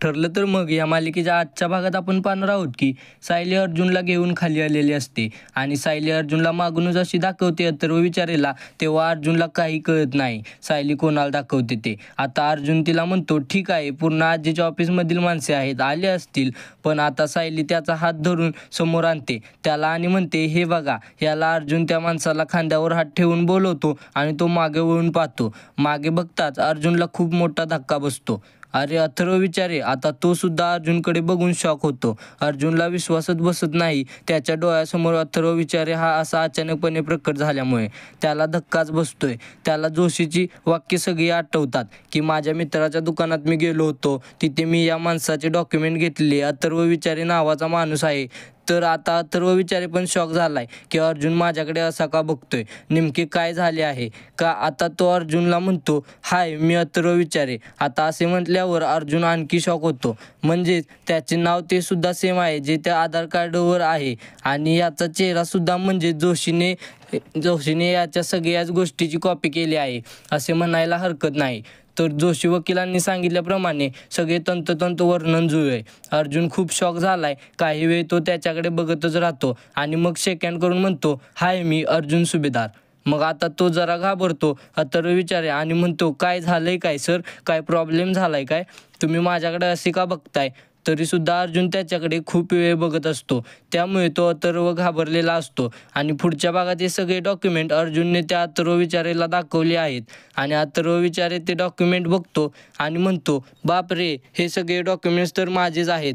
ठरलं तर मग या मालिकेच्या आजच्या भागात आपण पाहणार आहोत की सायली अर्जुनला घेऊन खाली आलेली असते आणि सायली अर्जुनला मागूनच अशी दाखवते अथर्व विचारेला, तेव्हा अर्जुनला काही कळत नाही सायली कोणाला दाखवते ते. आता अर्जुन तिला म्हणतो ठीक आहे, पूर्ण आजीच्या ऑफिसमधील माणसे आहेत, आले असतील. पण आता सायली त्याचा हात धरून समोर आणते त्याला आणि म्हणते हे बघा. याला अर्जुन त्या माणसाला खांद्यावर हात ठेवून बोलवतो आणि तो मागे वळून पाहतो. मागे बघताच अर्जुनला खूप मोठा धक्का बसतो. अरे अथर्व विचारे, आता तो सुद्धा अर्जुनकडे बघून शॉक होतो. अर्जुनला विश्वासच बसत नाही त्याच्या डोळ्यासमोर अथर्व विचारे हा असा अचानकपणे प्रकट झाल्यामुळे. त्याला धक्काच बसतोय. त्याला जोशीची वाक्य सगळी आठवतात की माझ्या मित्राच्या दुकानात मी गेलो होतो, तिथे मी या माणसाचे डॉक्युमेंट घेतले, अथर्व विचारे नावाचा माणूस आहे. तर आता अथर्व विचारे पण शॉक झालाय की अर्जुन माझ्याकडे असा का बघतोय, नेमके काय झाले आहे का. आता तो अर्जुनला म्हणतो हाय मी अथर्व विचारे. आता असे म्हटल्यावर अर्जुन आणखी शॉक होतो. म्हणजेच त्याचे नाव ते सुद्धा सेम आहे जे त्या आधार कार्डवर आहे आणि याचा चेहरा सुद्धा म्हणजे जोशीने याच्या सगळ्याच गोष्टीची कॉपी केली आहे असे म्हणायला हरकत नाही. तर जोशी वकिलांनी सांगितल्याप्रमाणे सगळे तंतोतंत वर्णन जुळले. अर्जुन खूप शॉक झालाय. काही वेळ तो त्याच्याकडे बघतच राहतो आणि मग सेकंड करून म्हणतो हाय मी अर्जुन सुभेदार. मग आता तो जरा घाबरतो अथर्व विचारे आणि म्हणतो काय झालंय काय सर, काय प्रॉब्लेम झालाय काय, तुम्ही माझ्याकडे असे का बघताय. तरीसुद्धा अर्जुन त्याच्याकडे खूप वेळ बघत असतो, त्यामुळे तो अथर्व घाबरलेला असतो. आणि पुढच्या भागात हे सगळे डॉक्युमेंट अर्जुनने त्या अथर्व विचारेला दाखवले आहेत आणि अथर्व विचारे ते डॉक्युमेंट बघतो आणि म्हणतो बाप रे, हे सगळे डॉक्युमेंट्स तर माझेच आहेत.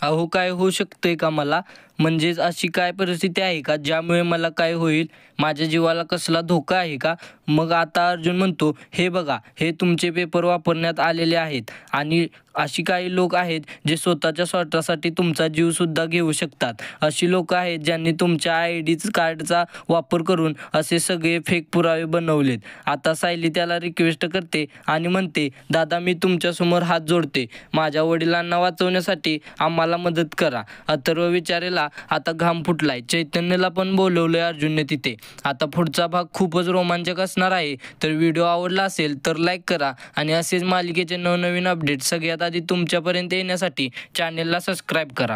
अहो काय होऊ शकतंय का मला, म्हणजेच अशी काय परिस्थिती आहे का ज्यामुळे मला काय होईल, माझ्या जीवाला कसला धोका आहे का. मग आता अर्जुन म्हणतो हे बघा, हे तुमचे पेपर वापरण्यात आलेले आहेत आणि अशी काही लोक आहेत जे स्वतःच्या स्वार्थासाठी तुमचा जीवसुद्धा घेऊ शकतात. अशी लोक आहेत ज्यांनी तुमच्या ID कार्डचा वापर करून असे सगळे फेक पुरावे बनवलेत. आता सायली त्याला रिक्वेस्ट करते आणि म्हणते दादा मी तुमच्यासमोर हात जोडते, माझ्या वडिलांना वाचवण्यासाठी आम्हाला मदत करा. अथर्व विचारेला आता घाम फुटलाय. चैतन्यला पण बोलवलंय अर्जुनने तिथे. आता पुढचा भाग खूपच रोमांचक असणार आहे. तर व्हिडिओ आवडला असेल तर लाईक करा आणि असेच मालिकेचे नवनवीन अपडेट सगळ्यात आधी तुमच्यापर्यंत येण्यासाठी चॅनेलला सबस्क्राईब करा.